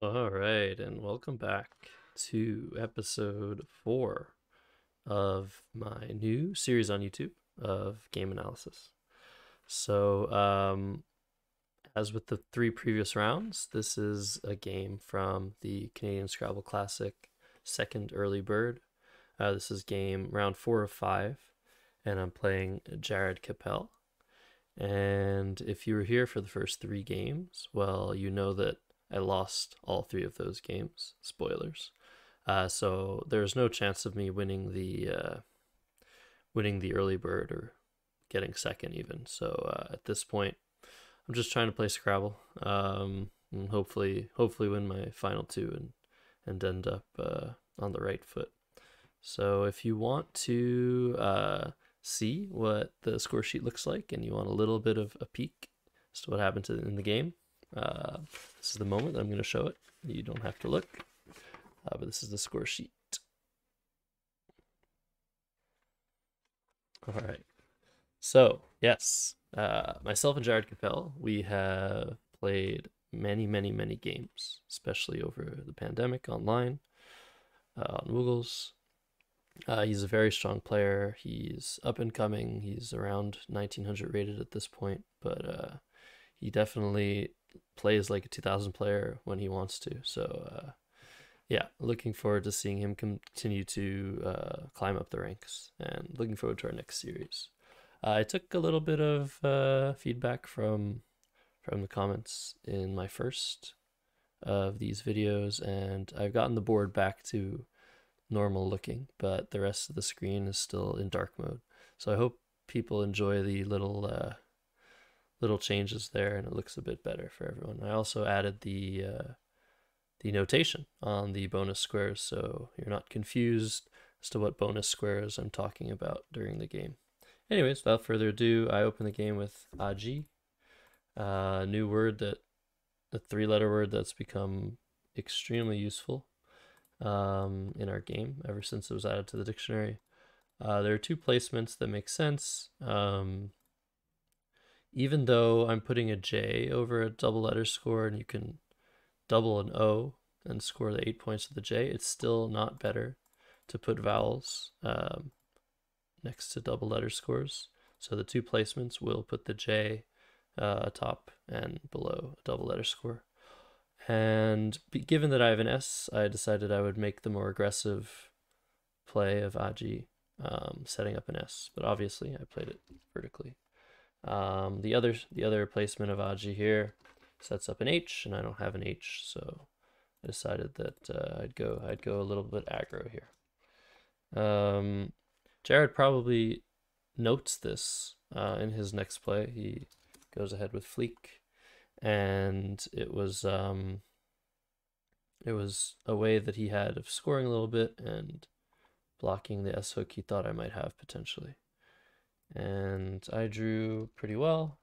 All right, and welcome back to episode 4 of my new series on YouTube of game analysis. So, as with the 3 previous rounds, this is a game from the Canadian Scrabble Classic Second Early Bird. This is game round 4 of 5, and I'm playing Jared Cappel. And if you were here for the first 3 games, well, you know that I lost all 3 of those games. Spoilers. So there's no chance of me winning the early bird or getting second even. So at this point, I'm just trying to play Scrabble, and hopefully win my final 2 and end up on the right foot. So if you want to see what the score sheet looks like and you want a little bit of a peek as to what happened in the game, this is the moment that I'm going to show it. You don't have to look, but this is the score sheet. All right. So, yes, myself and Jared Cappel, we have played many games, especially over the pandemic online, on Woogles. He's a very strong player. He's up and coming. He's around 1900 rated at this point, but he definitely plays like a 2000 player when he wants to. So yeah, looking forward to seeing him continue to climb up the ranks, and looking forward to our next series. I took a little bit of feedback from the comments in my first of these videos, and I've gotten the board back to normal looking, but the rest of the screen is still in dark mode. So I hope people enjoy the little changes there, and it looks a bit better for everyone. I also added the notation on the bonus squares, so you're not confused as to what bonus squares I'm talking about during the game. Anyways, without further ado, I open the game with Aji, a new word, a 3-letter word that's become extremely useful in our game ever since it was added to the dictionary. There are 2 placements that make sense. Even though I'm putting a J over a double letter score and you can double an O and score the 8 points of the J, it's still not better to put vowels next to double letter scores. So the 2 placements will put the J atop and below a double letter score. And given that I have an S, I decided I would make the more aggressive play of Aji, setting up an S. But obviously, I played it vertically. The other placement of Aji here sets up an H, and I don't have an H, so I decided that I'd go a little bit aggro here. Jared probably notes this in his next play. He goes ahead with Fleek, and it was a way that he had of scoring a little bit and blocking the S hook he thought I might have potentially. And I drew pretty well.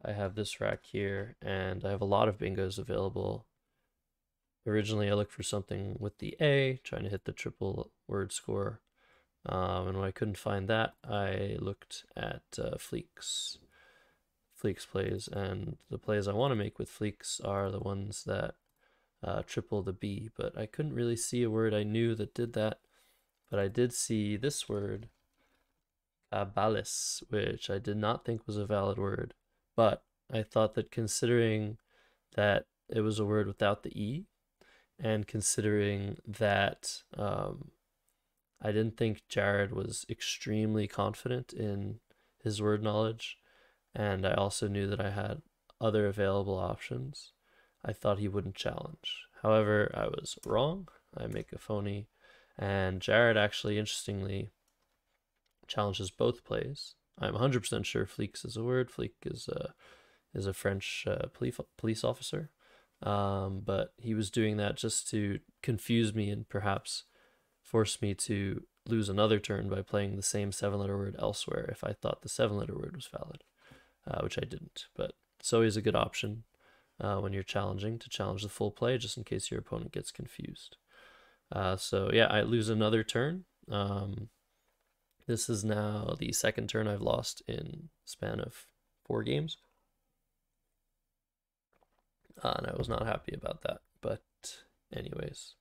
I have this rack here, and I have a lot of bingos available. Originally, I looked for something with the A, trying to hit the triple word score. And when I couldn't find that, I looked at Fleek's plays, and the plays I want to make with Fleek's are the ones that triple the B, but I couldn't really see a word I knew that did that. But I did see this word, balis, which I did not think was a valid word, but I thought that considering that it was a word without the E, and considering that I didn't think Jared was extremely confident in his word knowledge, and I also knew that I had other available options, I thought he wouldn't challenge. However, I was wrong. I make a phony, and Jared actually, interestingly, challenges both plays. I'm 100% sure Fleeks is a word. Fleek is a French police officer, but he was doing that just to confuse me and perhaps force me to lose another turn by playing the same 7-letter word elsewhere if I thought the 7-letter word was valid, which I didn't. But it's always a good option when you're challenging to challenge the full play, just in case your opponent gets confused. So yeah, I lose another turn. This is now the second turn I've lost in a span of 4 games. And I was not happy about that. But anyways,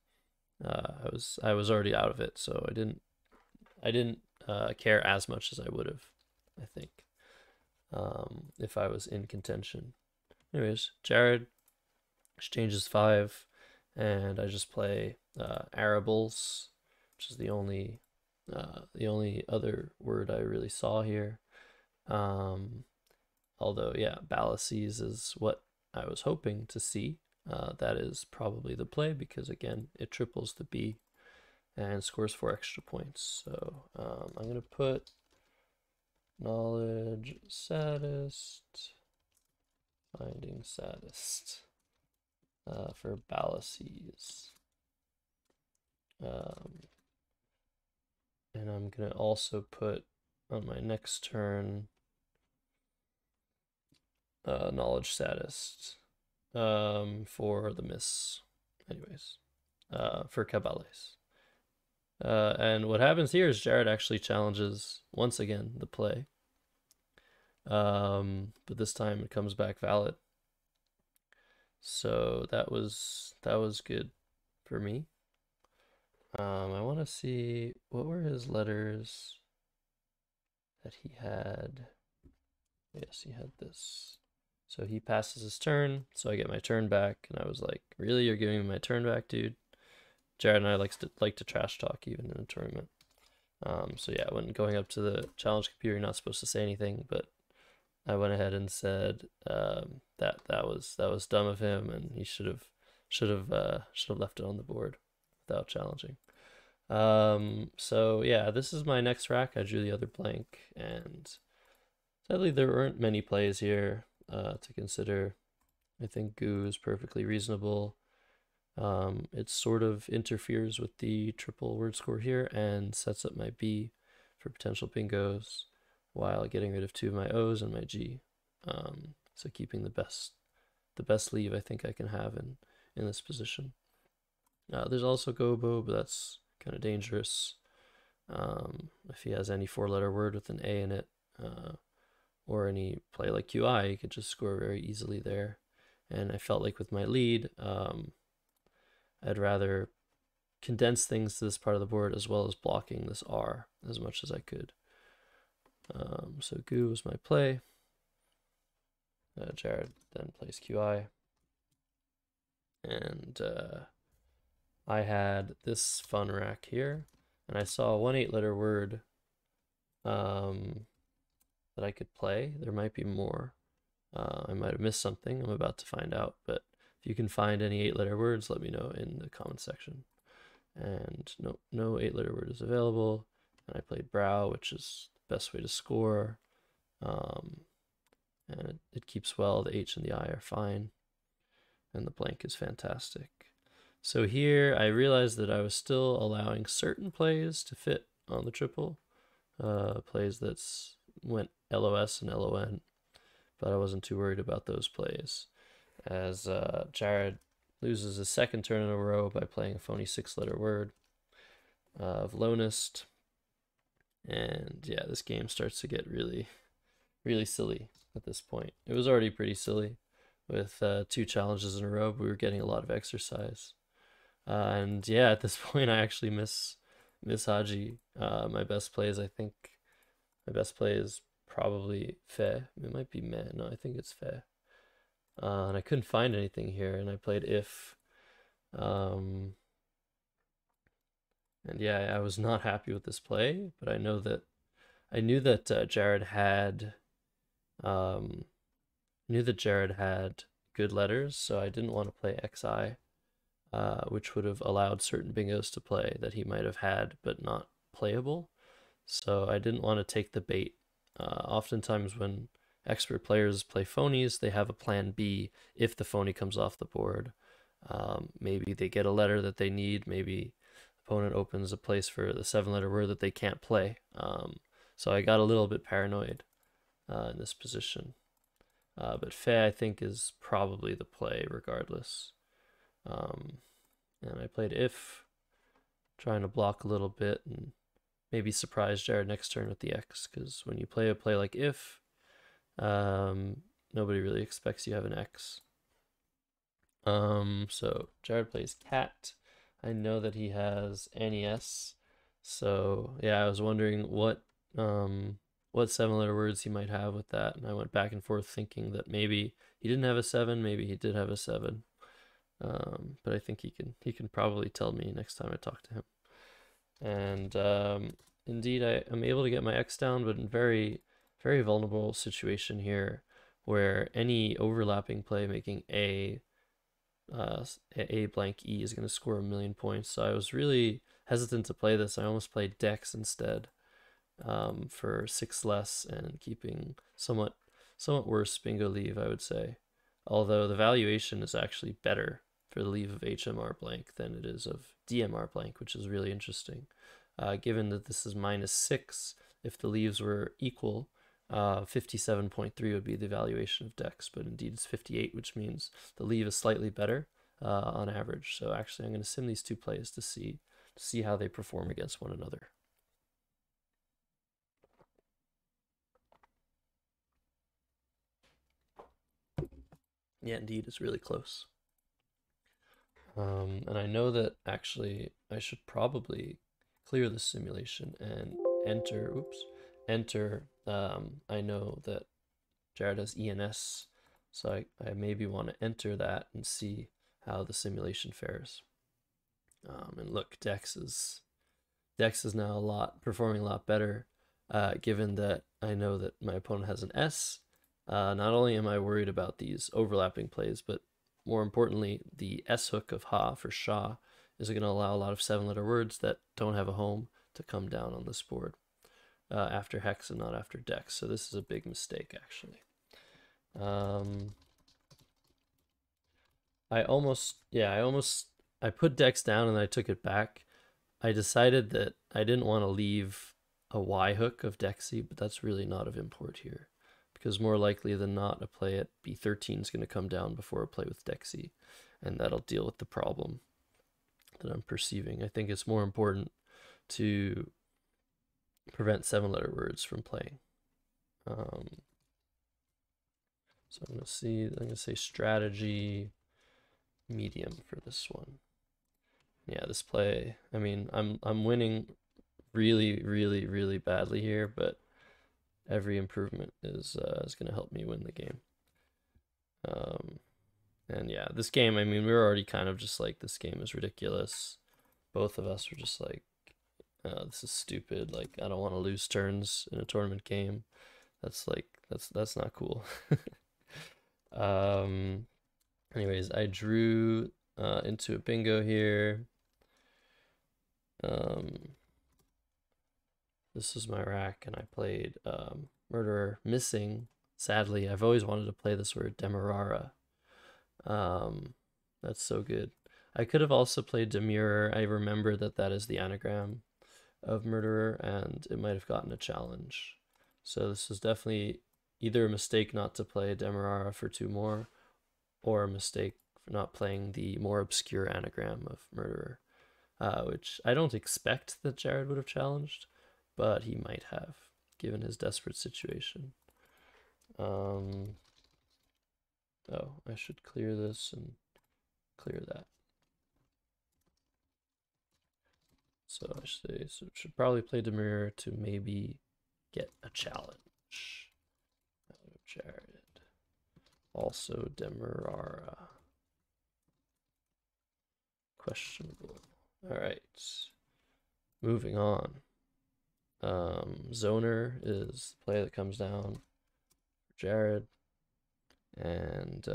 I was already out of it, so I didn't care as much as I would have, I think, if I was in contention. Anyways, Jared exchanges 5, and I just play arables, which is the only other word I really saw here. Although, yeah, Balaces is what I was hoping to see. That is probably the play because, again, it triples the B and scores 4 extra points. So I'm going to put knowledge saddest, finding saddest for Balaces. And I'm going to also put on my next turn knowledge saddest for the miss. Anyways, for Cabales. And what happens here is Jared actually challenges once again the play. But this time it comes back valid. So that was good for me. I want to see what were his letters that he had. Yes, he had this. So he passes his turn, so I get my turn back, and I was like, "Really, you're giving me my turn back, dude?" Jared and I like to trash talk even in a tournament. So yeah, when going up to the challenge computer, you're not supposed to say anything, but I went ahead and said that was dumb of him, and he should have left it on the board without challenging. So yeah, this is my next rack. I drew the other blank, and sadly there weren't many plays here to consider. I think Goo is perfectly reasonable. It sort of interferes with the triple word score here and sets up my B for potential bingos while getting rid of 2 of my O's and my G. So keeping the best leave I think I can have in this position. There's also Gobo, but that's kind of dangerous. If he has any 4-letter word with an A in it, or any play like QI, he could just score very easily there. And I felt like with my lead, I'd rather condense things to this part of the board as well as blocking this R as much as I could. So Goo was my play. Jared then plays QI. And I had this fun rack here, and I saw one 8-letter word that I could play. There might be more. I might have missed something. I'm about to find out, but if you can find any 8-letter words, let me know in the comment section. And no 8-letter word is available. And I played brow, which is the best way to score. And it keeps well. The H and the I are fine. And the blank is fantastic. So here I realized that I was still allowing certain plays to fit on the triple. Plays that went LOS and LON. But I wasn't too worried about those plays, as Jared loses his 2nd turn in a row by playing a phony 6-letter word of Lonist. And yeah, this game starts to get really, really silly at this point. It was already pretty silly with 2 challenges in a row, but we were getting a lot of exercise. And yeah, at this point, I actually miss Haji. My best plays, I think, my best play is probably Fe. It might be Meh. No, I think it's Fe. And I couldn't find anything here, and I played If. And yeah, I was not happy with this play, but I knew that Jared had good letters, so I didn't want to play XI, which would have allowed certain bingos to play that he might have had but not playable. So I didn't want to take the bait. Oftentimes when expert players play phonies, they have a plan B if the phony comes off the board. Maybe they get a letter that they need. Maybe the opponent opens a place for the 7-letter word that they can't play. So I got a little bit paranoid in this position. But Fe, I think, is probably the play regardless. And I played If, trying to block a little bit and maybe surprise Jared next turn with the X, because when you play a play like If, nobody really expects you have an X. So Jared plays cat. I know that he has NES. So yeah, I was wondering what 7-letter words he might have with that, and I went back and forth thinking that maybe he didn't have a seven, maybe he did have a seven. But I think he can probably tell me next time I talk to him. And indeed, I am able to get my X down, but in very vulnerable situation here, where any overlapping play making a blank E is going to score 1,000,000 points. So I was really hesitant to play this. I almost played Dex instead, for six less and keeping somewhat worse bingo leave, I would say. Although the valuation is actually better for the leave of HMR blank than it is of DMR blank, which is really interesting. Given that this is -6, if the leaves were equal, 57.3 would be the valuation of Dex, but indeed it's 58, which means the leave is slightly better on average. So actually, I'm going to sim these two plays to see how they perform against one another. Yeah, indeed, it's really close. And I know that actually I should probably clear the simulation and enter, oops, enter, I know that Jared has ENS, so I maybe want to enter that and see how the simulation fares. And look, Dex is now performing a lot better, given that I know that my opponent has an S. Not only am I worried about these overlapping plays, but more importantly, the S hook of Ha for Shah is going to allow a lot of 7-letter words that don't have a home to come down on this board after Hex and not after Dex. So this is a big mistake, actually. I put Dex down and I took it back. I decided that I didn't want to leave a Y hook of Dexy, but that's really not of import here, because more likely than not, a play at B13 is going to come down before a play with Dexy, and that'll deal with the problem that I'm perceiving. I think it's more important to prevent 7-letter words from playing. So I'm going to say strategy medium for this one. Yeah, this play, I mean, I'm winning really, really, really badly here, but every improvement is going to help me win the game. And yeah, this game, I mean, we were already kind of just like, this game is ridiculous. Both of us were just like, this is stupid. Like, I don't want to lose turns in a tournament game. That's like, that's not cool. Anyways, I drew into a bingo here. This is my rack, and I played Murderer missing. Sadly, I've always wanted to play this word Demerara. That's so good. I could have also played Demurrer. I remember that that is the anagram of Murderer, and it might have gotten a challenge. So this is definitely either a mistake not to play Demerara for 2 more, or a mistake for not playing the more obscure anagram of Murderer, which I don't expect that Jared would have challenged, but he might have, given his desperate situation. Oh, I should clear this and clear that. So I should probably play Demir to maybe get a challenge out of Jared. Also Demerara. Questionable. All right. Moving on. Zoner is the play that comes down for Jared. And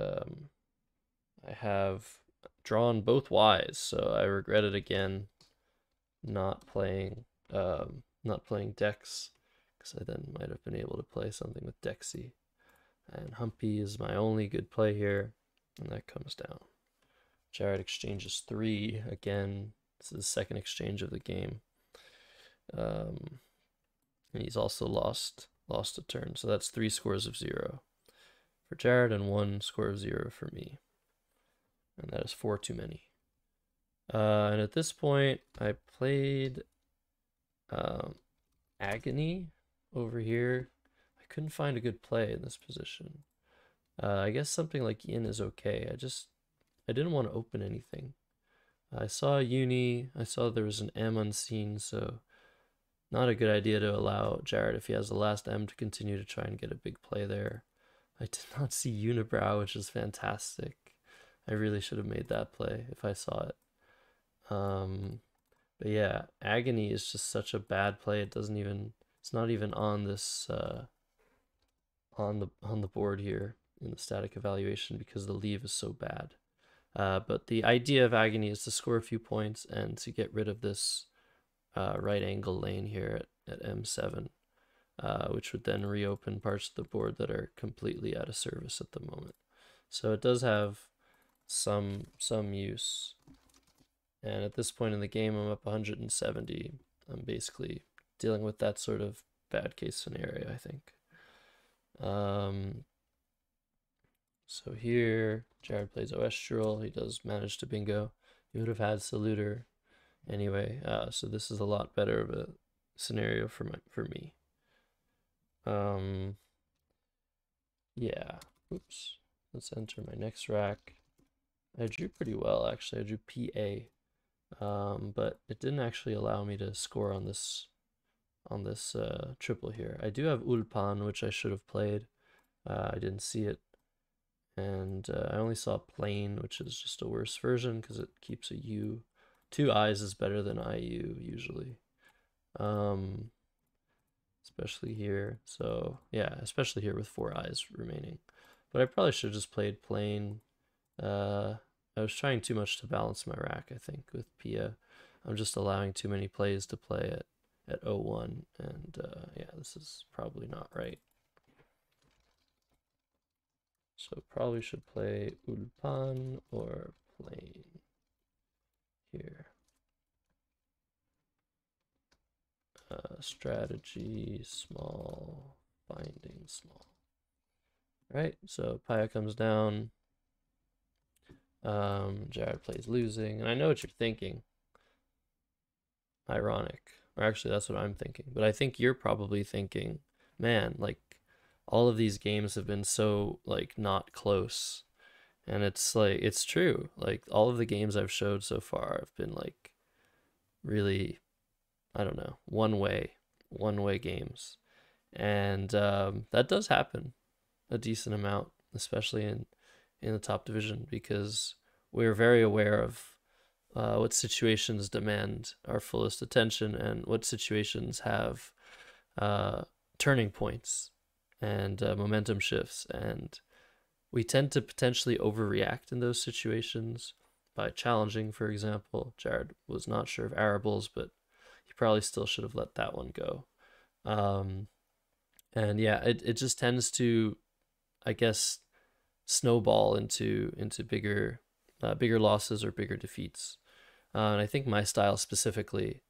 I have drawn both Ys, so I regret it again not playing Dex, because I then might have been able to play something with Dexy. And Humpy is my only good play here, and that comes down. Jared exchanges 3 again. This is the second exchange of the game. And he's also lost a turn, so that's 3 scores of 0 for Jared and 1 score of 0 for me, and that is 4 too many. And at this point, I played Agony over here. I couldn't find a good play in this position. I guess something like Yin is okay. I just I didn't want to open anything. I saw a uni, I saw there was an M unseen, so not a good idea to allow Jared, if he has the last M, to continue to try and get a big play there. I did not see Unibrow, which is fantastic. I really should have made that play if I saw it. But yeah, Agony is just such a bad play. It's not even on this on the board here in the static evaluation because the leave is so bad. But the idea of Agony is to score a few points and to get rid of this right angle lane here at M7, which would then reopen parts of the board that are completely out of service at the moment. So it does have some use. And at this point in the game, I'm up 170. I'm basically dealing with that sort of bad case scenario, I think. So here, Jared plays Oestral. He does manage to bingo. He would have had Saluter anyway. So this is a lot better of a scenario for me. Yeah. Oops. Let's enter my next rack. I drew pretty well actually. I drew PA, but it didn't actually allow me to score on this triple here. I do have Ulpan, which I should have played. I didn't see it. And I only saw plain, which is just a worse version because it keeps a U. 2 I's is better than IU usually. Especially here. So yeah, especially here with 4 I's remaining. But I probably should have just played plain. I was trying too much to balance my rack, I think, with Pia. I'm just allowing too many plays to play at 0-1, and yeah, this is probably not right. So probably should play Ulpan or plain here. Strategy, small, binding, small. Right, so Paya comes down. Jared plays losing, and I know what you're thinking. Ironic. Or actually, that's what I'm thinking. But I think you're probably thinking, man, like, all of these games have been so, like, not close. And it's, like, it's true. Like, all of the games I've showed so far have been, like, really, I don't know, one-way games. And that does happen a decent amount, especially in the top division, because we're very aware of what situations demand our fullest attention and what situations have turning points and momentum shifts. And we tend to potentially overreact in those situations by challenging, for example. Jared was not sure of Arables, but he probably still should have let that one go. And yeah, it just tends to, I guess, snowball into bigger losses or bigger defeats. And I think my style specifically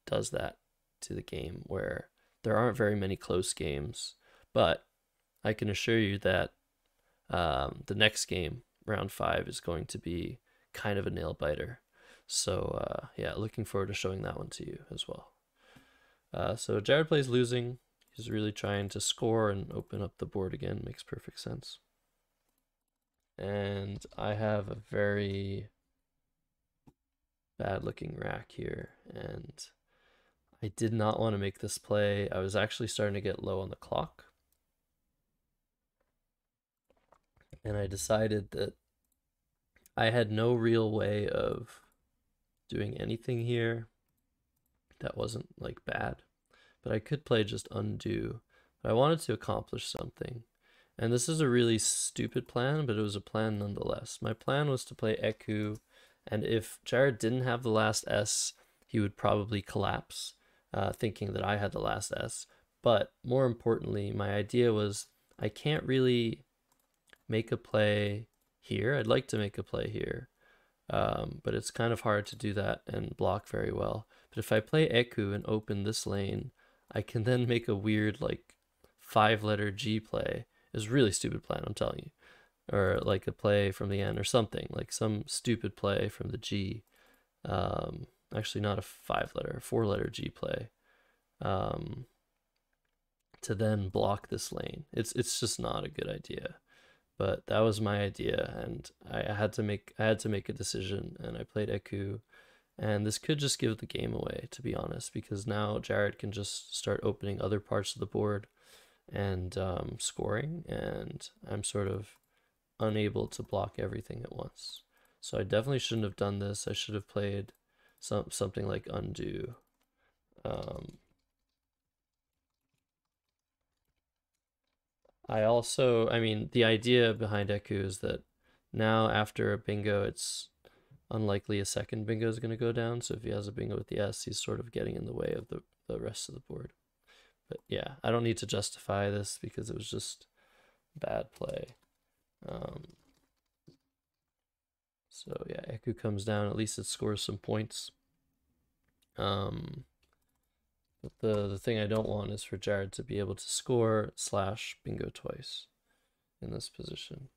does that to the game, where there aren't very many close games, but I can assure you that the next game, round 5, is going to be kind of a nail biter. So yeah, looking forward to showing that one to you as well. So Jared plays losing. He's really trying to score and open up the board again. Makes perfect sense. And I have a very bad looking rack here, and I did not want to make this play. I was actually starting to get low on the clock, and I decided that I had no real way of doing anything here that wasn't like bad, but I could play just undo. But I wanted to accomplish something, and this is a really stupid plan, but it was a plan nonetheless. My plan was to play Eku, and if Jared didn't have the last S, he would probably collapse, thinking that I had the last S. But more importantly, my idea was I can't really make a play here. I'd like to make a play here, but it's kind of hard to do that and block very well. But if I play Eku and open this lane, I can then make a weird, like, 5-letter G play. It's a really stupid plan, I'm telling you. Or like a play from the N or something, like some stupid play from the G. Actually not a 5-letter, 4-letter G play. To then block this lane. It's just not a good idea. but that was my idea, and I had to make a decision, and I played Eku, and this could just give the game away, to be honest, because now Jared can just start opening other parts of the board and scoring, and I'm sort of unable to block everything at once. So I definitely shouldn't have done this. I should have played something like undo. I mean, the idea behind Eku is that now after a bingo, it's unlikely a second bingo is going to go down. So if he has a bingo with the S, he's sort of getting in the way of the rest of the board. But yeah, I don't need to justify this because it was just bad play. So yeah, Eku comes down. At least it scores some points. But the thing I don't want is for Jared to be able to score / bingo twice in this position.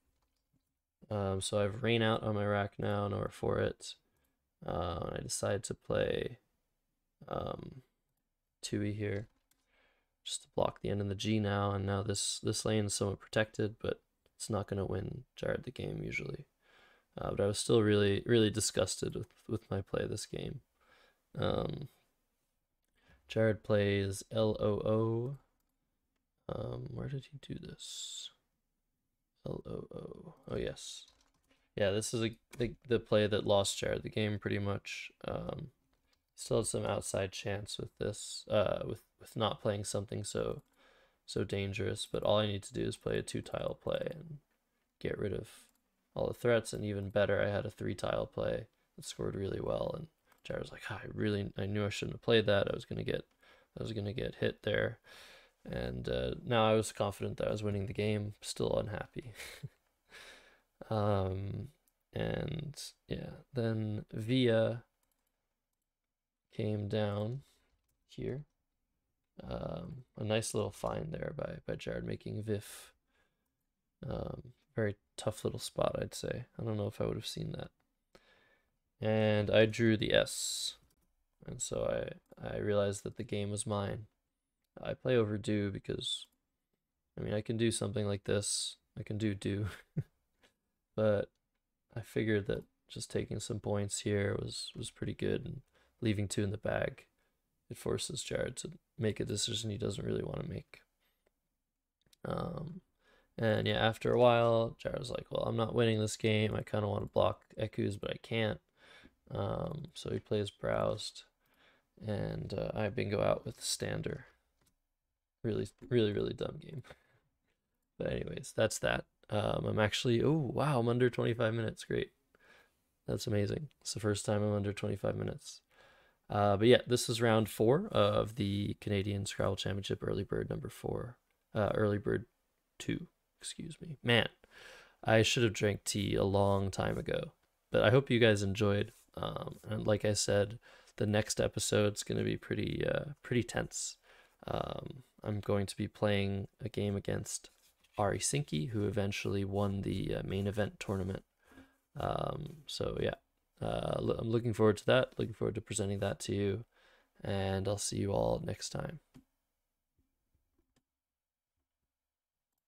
So I've rain out on my rack now, nowhere for it. I decide to play 2e here, just to block the end of the G now, and now this lane is somewhat protected, but it's not going to win Jared the game usually. But I was still really disgusted with my play this game. Jared plays LOO. Where did he do this? LOO. Oh yes, yeah. This is the play that lost Jared the game pretty much. Still had some outside chance with this. With not playing something so dangerous. But all I need to do is play a 2-tile play and get rid of all the threats. And even better, I had a 3-tile play that scored really well. And Jared was like, I knew I shouldn't have played that. I was gonna get hit there. And now I was confident that I was winning the game, still unhappy. And yeah, then Via came down here. A nice little find there by Jared making Vif. Very tough little spot, I'd say. I don't know if I would have seen that. And I drew the S. And so I realized that the game was mine. I play overdue because, I mean, I can do something like this. I can do, but I figured that just taking some points here was pretty good, and leaving 2 in the bag, it forces Jared to make a decision he doesn't really want to make. And yeah, after a while, Jared was like, well, I'm not winning this game. I kind of want to block Ekus, but I can't. So he plays browsed, and I bingo out with Stander. Really dumb game. But anyways, that's that. I'm actually, oh wow, I'm under 25 minutes. Great. That's amazing. It's the first time I'm under 25 minutes. But yeah, this is round 4 of the Canadian Scrabble Championship Early Bird number 4. Early Bird 2, excuse me. Man, I should have drank tea a long time ago. But I hope you guys enjoyed. And like I said, the next episode's going to be pretty tense. I'm going to be playing a game against Ari Sinki, who eventually won the main event tournament. So yeah, I'm looking forward to that. Looking forward to presenting that to you, and I'll see you all next time.